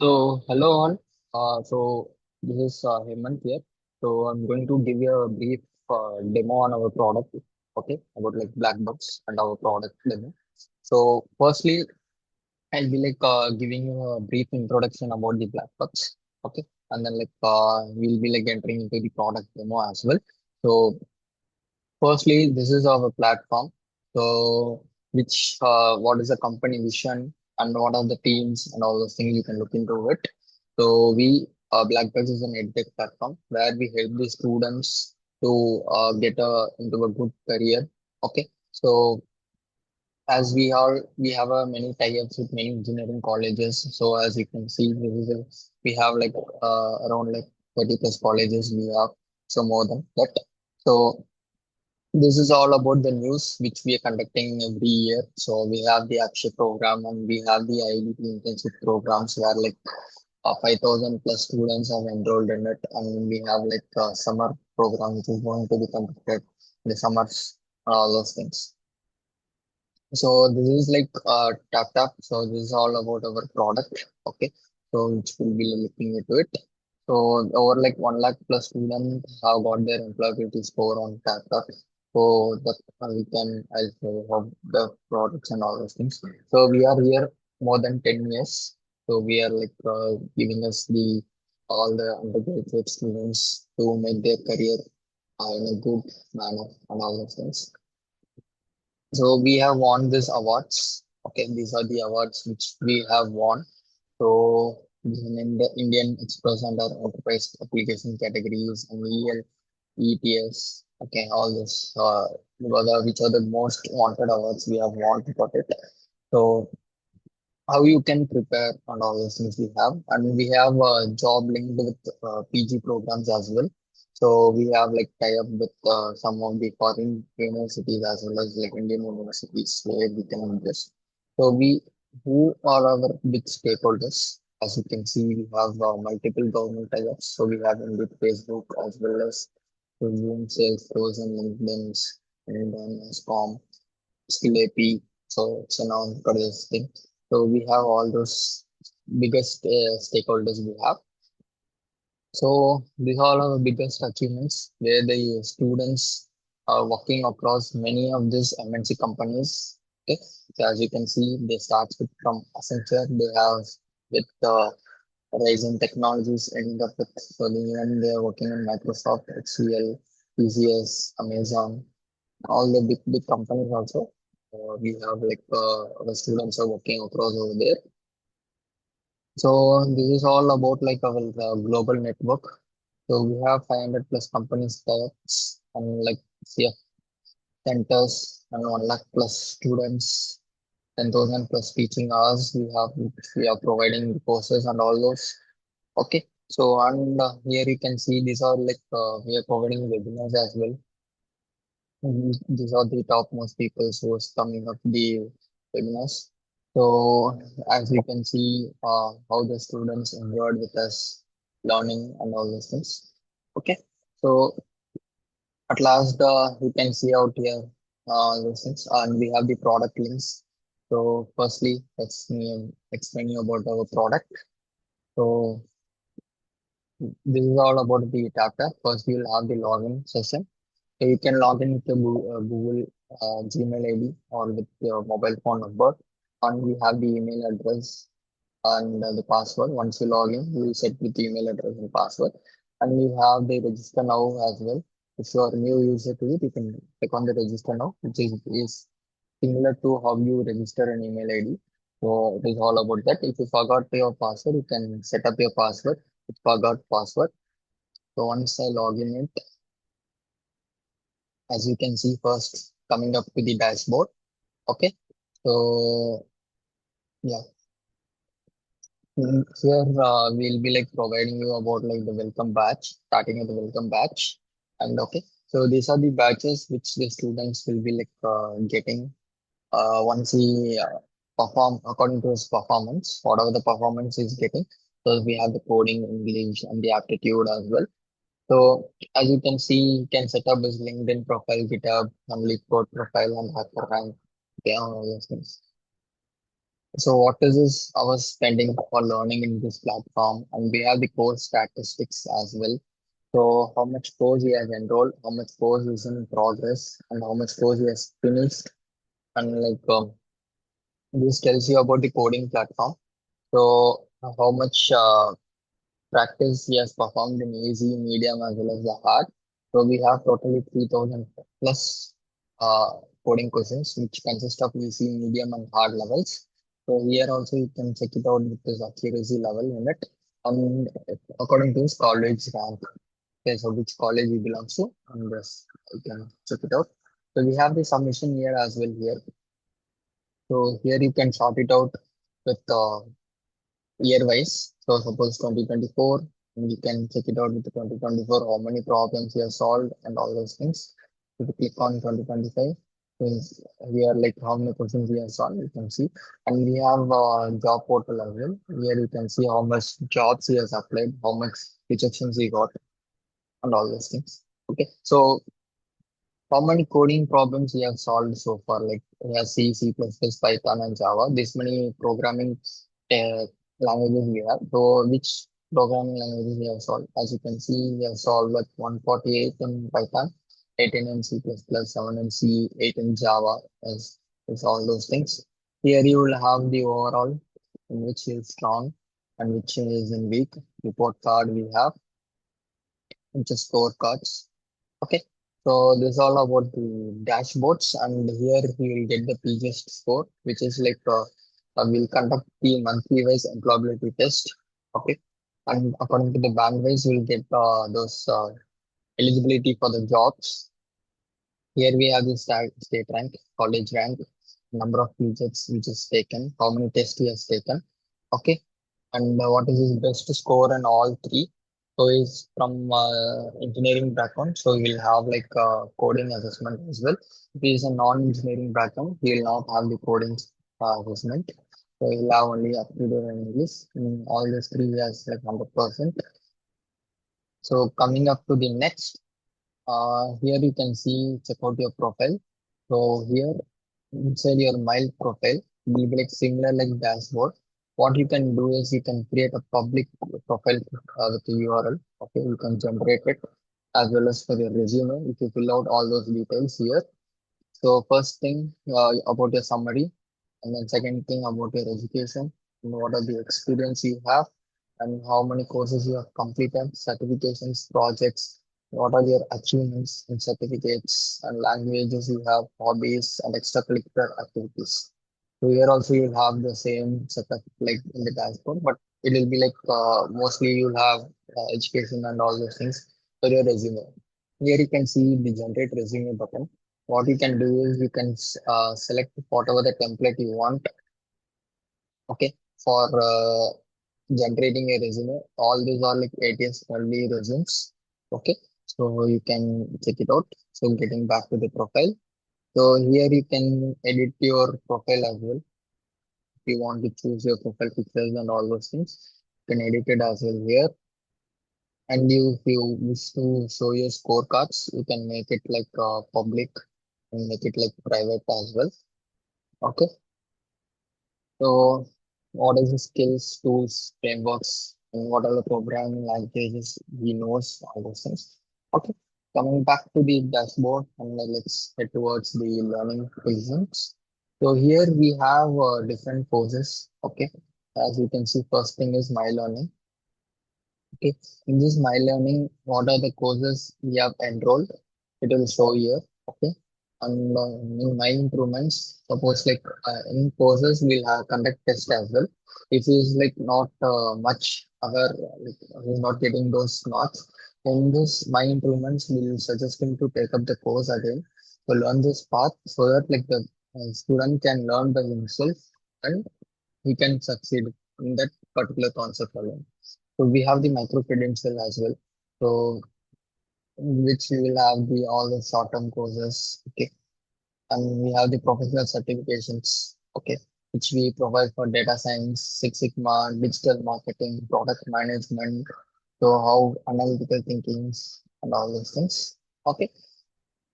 Hello all. This is Hemant here. I'm going to give you a brief demo on our product, okay, about like Blackbucks and our product demo. Firstly, I'll be giving you a brief introduction about the Blackbucks, okay, and then we'll be like entering into the product demo as well. So, Firstly, this is our platform. What is the company vision and what are the teams and all those things you can look into it. Blackbucks is an edtech platform where we help the students to get into a good career. Okay, so as we have many tie-ups with many engineering colleges. So as you can see, we have around like 30 plus colleges we have, so more than that. So this is all about the news which we are conducting every year. So we have the Akshay program and we have the IDP internship programs where 5,000 plus students have enrolled in it. And we have summer program which is going to be conducted in the summers, all those things. So this is TaPTaP. So this is all about our product. Okay. So which will be looking into it. So over like 1 lakh plus students have got their employability score on TaPTaP. So that I'll show you how the products and all those things. So we are here more than 10 years. So we are giving us the all the undergraduate students to make their career in a good manner and all those things. So we have won these awards. Okay, these are the awards which we have won. This is in the Indian Express and our enterprise application categories and EL, ETS. Okay, all this. Which are the most wanted awards we have won for it. So how you can prepare and all those things we have, and we have a job linked with PG programs as well. So we have like tie up with some of the foreign universities as well as like Indian universities where we can invest. So we who are our big stakeholders? As you can see, we have multiple government tie-ups. So we have in with Facebook as well as Zoom, Salesforce, and LinkedIn's and SCOM, Skill AP. So it's a non thing. So we have all those biggest stakeholders we have. So these are our biggest achievements where the students are working across many of these MNC companies. Okay. So as you can see, they start with from Accenture. They have with Rising Technologies ending up with so even they are working in Microsoft, HCL, TCS, Amazon, all the big companies also. We have our students are working across over there. So this is all about like our global network. So we have 500 plus companies types and like CF centers and 1 lakh plus students, 10,000 plus teaching hours. We are providing the courses and all those. Okay. So and here you can see these are we are providing webinars as well. These are the topmost people who is coming up the webinars. So as you can see, how the students enjoyed with us learning and all those things. Okay. So at last, you can see out here those things, and we have the product links. So firstly, let's me explain you about our product. So this is all about the data. First, you'll have the login session. So you can log in with your Google Gmail ID or with your mobile phone number, and we have the email address and the password. Once you log in, you will set with the email address and password, and you have the register now as well. If you are a new user to it, you can click on the register now, which is similar to how you register an email ID. So it is all about that. If you forgot your password, you can set up your password. If forgot password. So once I log in it, as you can see first coming up to the dashboard. Okay. So yeah, here we'll be like providing you about like the welcome batch, starting with the welcome batch. And okay, so these are the batches which the students will be getting once he perform according to his performance, whatever the performance is getting. So we have the coding, English, and the aptitude as well. So as you can see, you can set up his LinkedIn profile, GitHub, and LeetCode profile, and HackerRank. Okay, all those things. So what is this our spending for learning in this platform? And we have the course statistics as well. So how much course he has enrolled, how much course is in progress, and how much course he has finished. And this tells you about the coding platform. So how much practice he has performed in easy, medium, as well as the hard. So we have totally 3000 plus coding questions, which consist of easy, medium, and hard levels. So here also you can check it out with this accuracy level in it, and according to his college rank. Okay, so which college he belongs to, and this you can check it out. So we have the submission here as well here. So here you can sort it out with year wise. So suppose 2024, and you can check it out with the 2024, how many problems you have solved and all those things. If you click on 2025, means here like how many questions we have solved, you can see. And we have job portal as well. Here you can see how much jobs he has applied, how much rejections he got, and all those things. Okay, so how many coding problems we have solved so far? Like we have C, C++, Python, and Java. This many programming uh, languages we have. So which programming languages we have solved? As you can see, we have solved like 148 in Python, 18 in C++, 7 in C, 8 in Java, as all those things. Here you will have the overall in which is strong and which is in weak. Report card we have, which is scorecards. Okay, so this is all about the dashboards, and here we will get the PGS score, which is we'll conduct the monthly wise employability test. Okay, and according to the band wise, we'll get those eligibility for the jobs. Here we have the state rank, college rank, number of subjects which is taken, how many tests he has taken. Okay, and what is his best score in all three. So he's from engineering background, so he will have like coding assessment as well. If he is a non-engineering background, he will not have the coding assessment. So he'll have only aptitude in English. In all these three, he has like 100%. So coming up to the next. Here you can see, check out your profile. So here inside your mail profile will be like similar like dashboard. What you can do is you can create a public profile with the URL. Okay, you can generate it as well as for your resume. If you fill out all those details here, so first thing about your summary, and then second thing about your education, and what are the experience you have, and how many courses you have completed, certifications, projects, what are your achievements and certificates, and languages you have, hobbies, and extracurricular activities. So here also you'll have the same setup like in the dashboard, but it will be like mostly you'll have education and all those things for your resume. Here you can see the generate resume button. What you can do is you can select whatever the template you want, okay, for generating a resume. All these are like ATS only resumes, okay. So you can check it out. So getting back to the profile. So here you can edit your profile as well. If you want to choose your profile pictures and all those things, you can edit it as well here. And if you wish to show your scorecards, you can make it like public and make it like private as well. Okay. So, what is the skills, tools, frameworks, and what are the programming languages he knows, all those things. Okay, coming back to the dashboard, and let's head towards the learning positions. So here we have different courses. Okay, as you can see, first thing is my learning. Okay, in this My Learning, what are the courses we have enrolled? It will show here. Okay, and in My Improvements, suppose like in courses we'll have conduct test as well. If he's like not much aware, like he's not getting those marks, in this My Improvements, we'll suggest him to take up the course again to learn this path so that like the student can learn by himself and he can succeed in that particular concept alone. So we have the micro credential as well. So in which we will have the all the short-term courses. Okay. And we have the professional certifications. Okay. Which we provide for data science, Six Sigma, digital marketing, product management. So how analytical thinkings and all those things. Okay.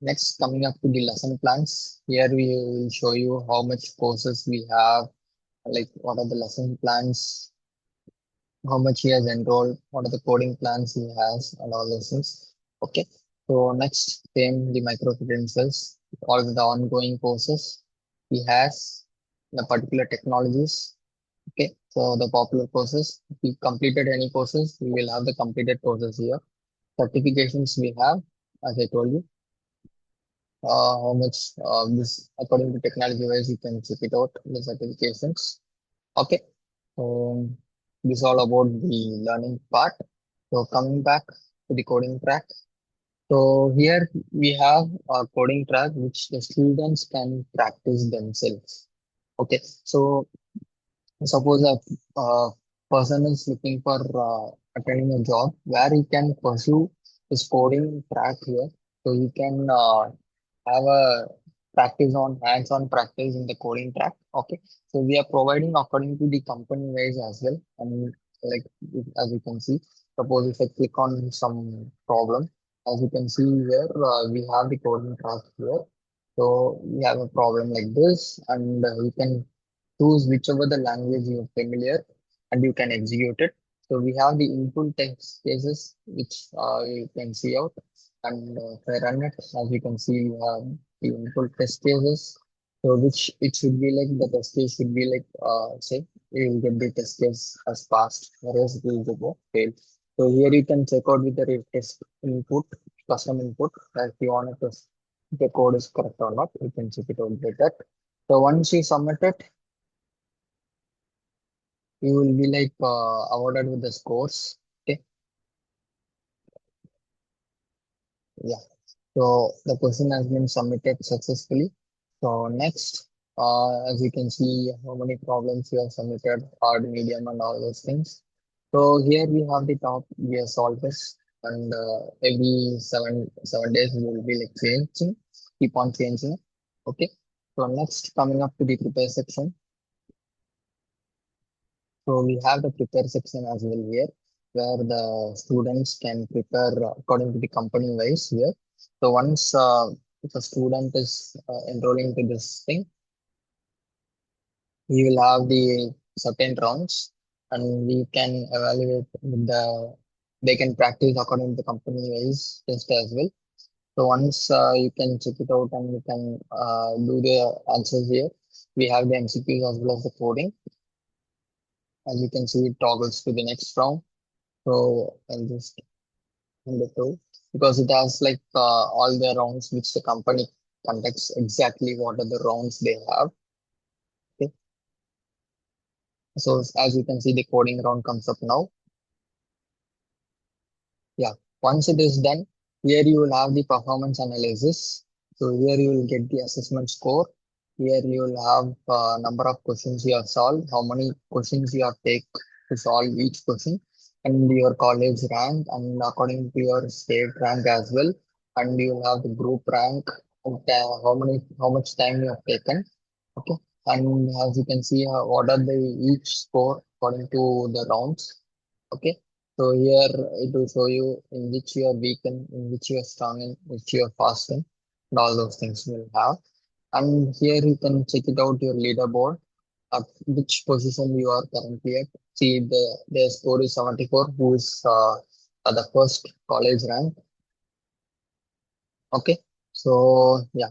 Next, coming up to the lesson plans. Here we will show you how much courses we have like what are the lesson plans, how much he has enrolled, what are the coding plans he has, and all those things. Okay. So next came the micro credentials, all the ongoing courses he has, the particular technologies. Okay. So the popular courses, if we completed any courses, we will have the completed courses here. Certifications we have, as I told you, how much this according to technology wise, you can check it out, the certifications. Okay. So this is all about the learning part. So coming back to the coding track. So here we have a coding track which the students can practice themselves. Okay. So suppose a person is looking for attending a job where he can pursue his coding track here. So he can have a practice on hands-on practice in the coding track. Okay. So we are providing according to the company wise as well. And like as you can see, suppose if I click on some problem, as you can see here, we have the coding track here. So we have a problem like this, and you can choose whichever the language you're familiar and you can execute it. So we have the input text cases which you can see out, and if I run it, as you can see, you have the input test cases. So which it should be like the test case should be like say you will get the test case as passed, whereas it will go fail. So here you can check out with the test input, custom input, if you want to test if the code is correct or not, you can check it out with that. So once you submit it, you will be like awarded with the scores. Okay. Yeah. So the question has been submitted successfully. So next, as you can see, how many problems you have submitted, hard, medium, and all those things. So here we have the top. We have solved this, and every seven days we will be like changing, keep on changing. Okay. So next, coming up to the prepare section. So we have the prepare section as well here, where the students can prepare according to the company wise here. So once if a student is enrolling to this thing, we will have the certain rounds, and we can evaluate with they can practice according to the company wise test as well. So once you can check it out and you can do the answers here, we have the MCQs as well as the coding. As you can see, it toggles to the next round. So I'll just end it too, because it has like all the rounds which the company conducts exactly what are the rounds they have. Okay. So as you can see, the coding round comes up now. Yeah. Once it is done, here you will have the performance analysis. So here you will get the assessment score. Here you will have number of questions you have solved, how many questions you have take to solve each question, and your college rank, and according to your state rank as well. And you will have the group rank, and, how much time you have taken. Okay. And as you can see, what are the each score according to the rounds. Okay. So here it will show you in which you are weak in which you are strong, in which you are fast in, and all those things you will have. And here you can check it out your leaderboard at which position you are currently at. See the score is 74, who is at the first college rank. Okay. So yeah,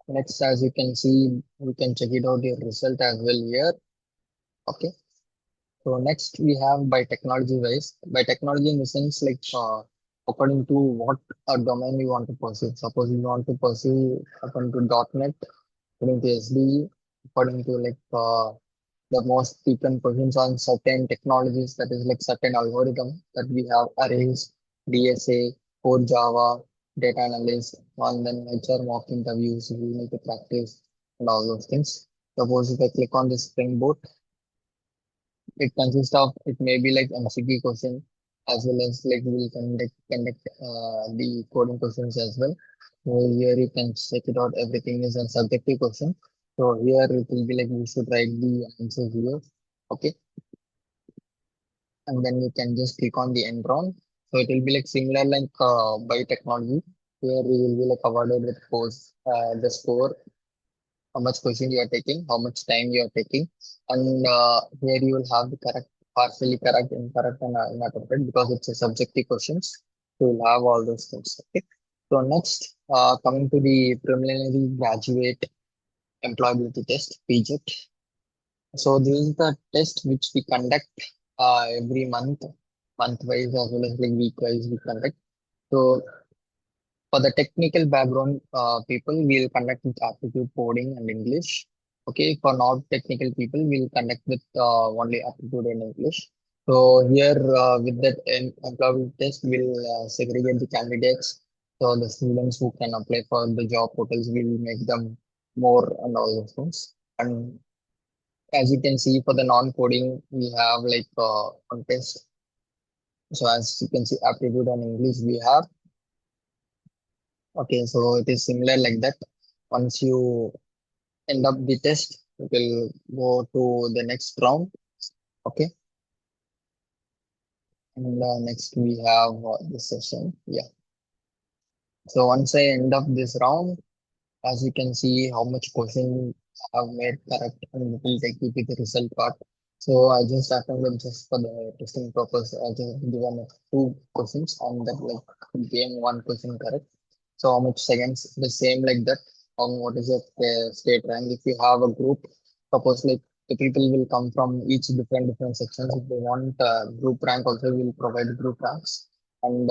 next as you can see, you can check it out your result as well here. Okay. So next we have by technology wise. By technology in the sense like according to what domain you want to pursue. Suppose you want to pursue according to .NET, according to SD, according to like the most frequent questions on certain technologies, that is like certain algorithm that we have arrays, DSA, core Java, data analyst, and then HR mock interviews, we need to practice and all those things. Suppose if I click on this Spring Boot, it consists of it may be like MCQ question as well as like we'll conduct the coding questions as well. So here you can check it out. Everything is a subjective question. So here it will be like we should write the answers here. Okay, and then you can just click on the end round. So it will be like similar like biotechnology. Here we will be like awarded with course the score how much question you are taking, how much time you are taking, and here you will have the correct, partially correct, incorrect, and inadequate because it's a subjective questions. You will have all those things. Okay. So next, coming to the preliminary graduate employability test, PGET. So this is the test which we conduct every month, month wise as well as like week wise we conduct. So for the technical background people, we'll conduct with aptitude coding and English. Okay, for not technical people, we'll conduct with only aptitude and English. So here with that employability test, we'll segregate the candidates. So the students who can apply for the job portals, will make them more and all those things. And as you can see, for the non-coding, we have like one test. So as you can see, aptitude and English we have. Okay, so it is similar like that. Once you end up the test, it will go to the next round. Okay, and next we have this session. Yeah. So once I end up this round, as you can see how much question I have made correct, and it will take you to the result part. So I just attended just for the testing purpose. I just given two questions and that like game one question correct. So how much seconds? The same like that. What is your state rank? If you have a group, suppose like the people will come from each different sections. If they want group rank, also we will provide group ranks. And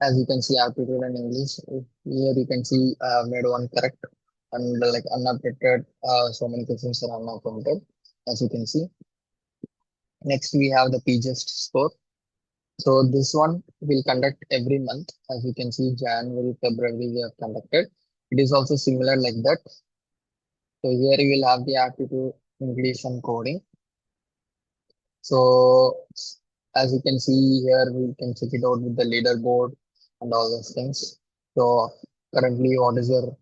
as you can see, aptitude and English. Here you can see I have made one correct and like unupdated. So many questions are uncounted, as you can see. Next, we have the PGEST score. So this one will conduct every month. As you can see, January, February we have conducted. It is also similar like that. So here you will have the aptitude, English and coding. So as you can see here, we can check it out with the leaderboard and all those things. So currently, what is your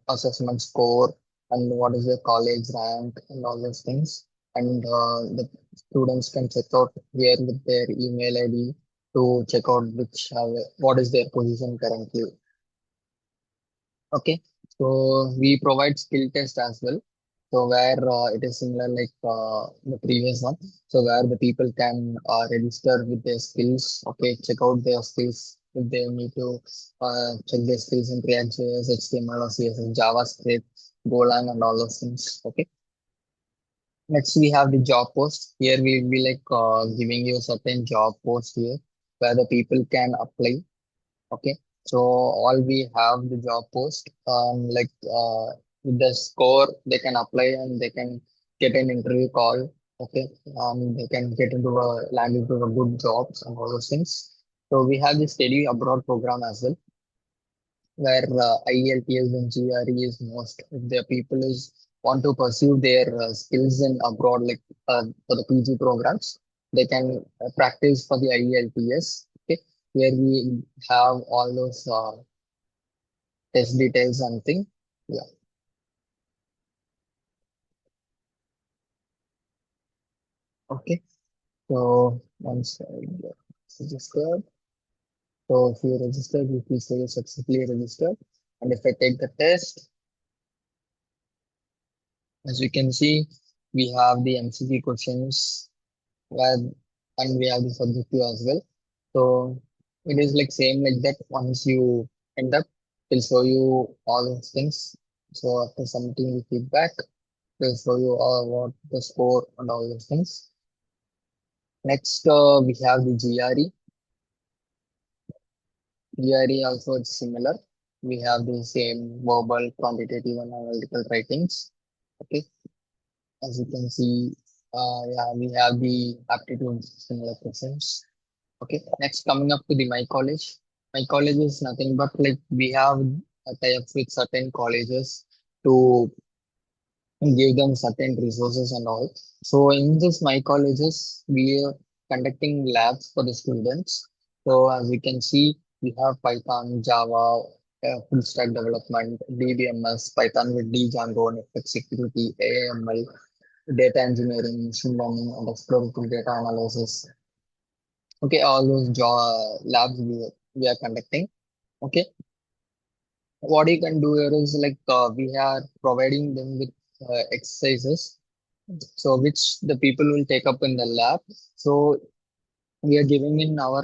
assessment score and what is your college rank and all those things. And the students can check out here with their email ID to check out which what is their position currently. Okay, so we provide skill test as well. So where it is similar like the previous one. So where the people can register with their skills. Okay, check out their skills if they need to check their skills in React.js, HTML or CSS, JavaScript, Golang, and all those things. Okay. Next, we have the job post. Here we will be like giving you certain job post here where the people can apply. Okay, so all we have the job post, like with the score, they can apply and they can get an interview call. Okay, they can get into land into a good jobs and all those things. So we have the study abroad program as well, where IELTS and GRE is most. If the people is want to pursue their skills in abroad, like for the PG programs, they can practice for the IELTS. Okay, here we have all those test details and thing. Yeah. Okay. So once get registered, so if you registered, you please say you successfully registered. And if I take the test, as you can see, we have the MCQ questions where and we have the subjective as well. So it is like same like that. Once you end up, it'll show you all those things. So after submitting the feedback, it'll show you all what the score and all those things. Next, we have the GRE. GRE also it's similar. We have the same verbal, quantitative, and analytical writings. Okay, as you can see, yeah, we have the aptitude similar questions. Okay, next coming up to the my college. My college is nothing but like we have tie-ups with certain colleges to give them certain resources and all. So in this my colleges, we are conducting labs for the students. So as you can see, we have Python, Java, full stack development, DBMS, Python with Django, network security, AML, data engineering, machine learning, and exploratory data analysis. Okay, all those labs we are conducting. Okay, what you can do here is like we are providing them with exercises, so which the people will take up in the lab. So we are giving in our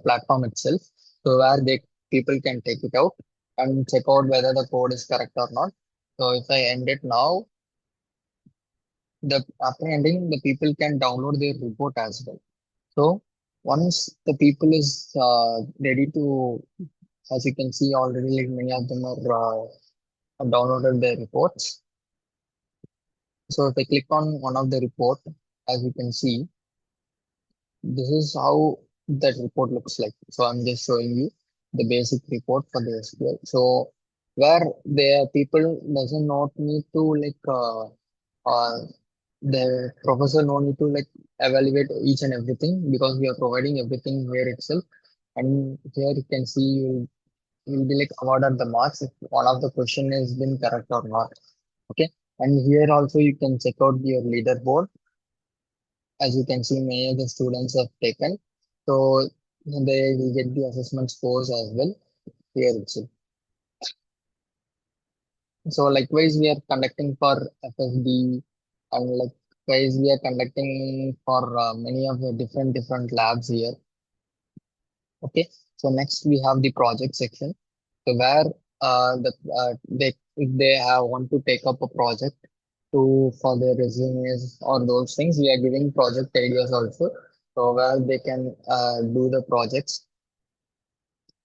platform itself, so where they people can take it out and check out whether the code is correct or not. So if I end it now, the after ending, the people can download their report as well. So once the people is ready to, as you can see already, like many of them are downloaded their reports. So if I click on one of the report, as you can see, this is how that report looks like. So I'm just showing you the basic report for the SQL. So where the people doesn't not need to like the professor no need to like evaluate each and everything, because we are providing everything here itself. And here you can see you'll be like awarded the marks if one of the question has been correct or not. Okay. And here also you can check out your leaderboard. As you can see, many of the students have taken. So they will get the assessment scores as well here itself. So likewise, we are conducting for FSD, and likewise we are conducting for many of the different labs here. Okay. So next we have the project section. So where they if they have want to take up a project to for their resumes or those things, we are giving project ideas also. So where they can do the projects.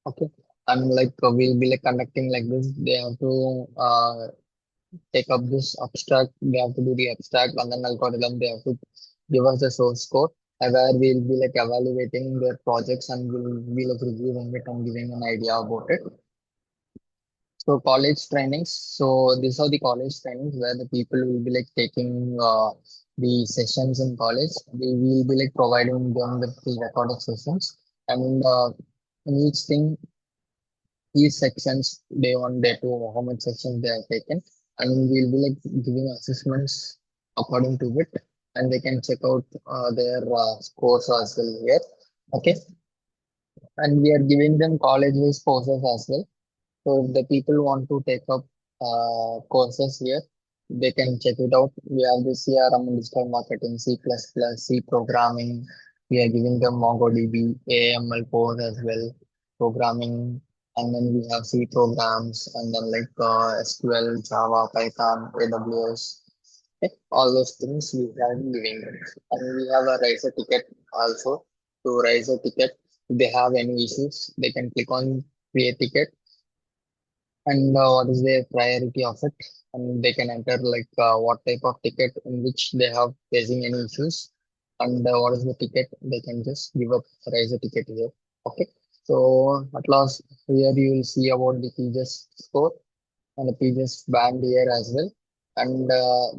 Okay. And we'll be like conducting like this. They have to take up this abstract. They have to do the abstract and then algorithm. They have to give us the source code, where we'll be like evaluating their projects and we'll be like reviewing it and giving an idea about it. So college trainings. So these are the college trainings where the people will be like taking the sessions in college. We will be like providing them with the recorded sessions, and in each thing, each sections, day one, day two, how much sections they have taken, and we'll be like giving assessments according to it, and they can check out their scores as well here. Okay, and we are giving them college-wise courses as well. So if the people want to take up courses here, they can check it out. We have the CRM, digital marketing, C++, C programming. We are giving them MongoDB, AML course as well, programming. And then we have C programs, and then SQL, Java, Python, AWS. Okay, all those things we are giving them. And we have a raise a ticket also. To raise a ticket, if they have any issues, they can click on create ticket, and what is their priority of it, and they can enter what type of ticket in which they have facing any issues, and what is the ticket they can just give up, raise a ticket here. Okay, so at last here you will see about the PGS score and the PGS band here as well, and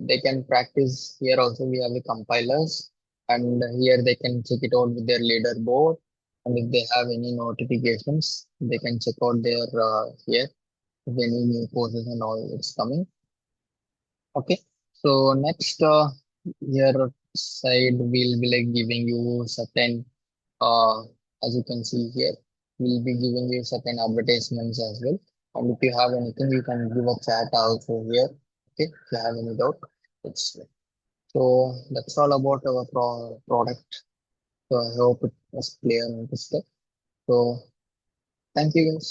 they can practice here also. We have the compilers, and here they can check it out with their leaderboard, and if they have any notifications they can check out their here if any new courses and all it's coming. Okay. So next here side we'll be like giving you certain uh as you can see here, we'll be giving you certain advertisements as well. And if you have anything you can give a chat also here. Okay, if you have any doubt. It's so that's all about our product. So I hope it was clear and understood. So thank you guys.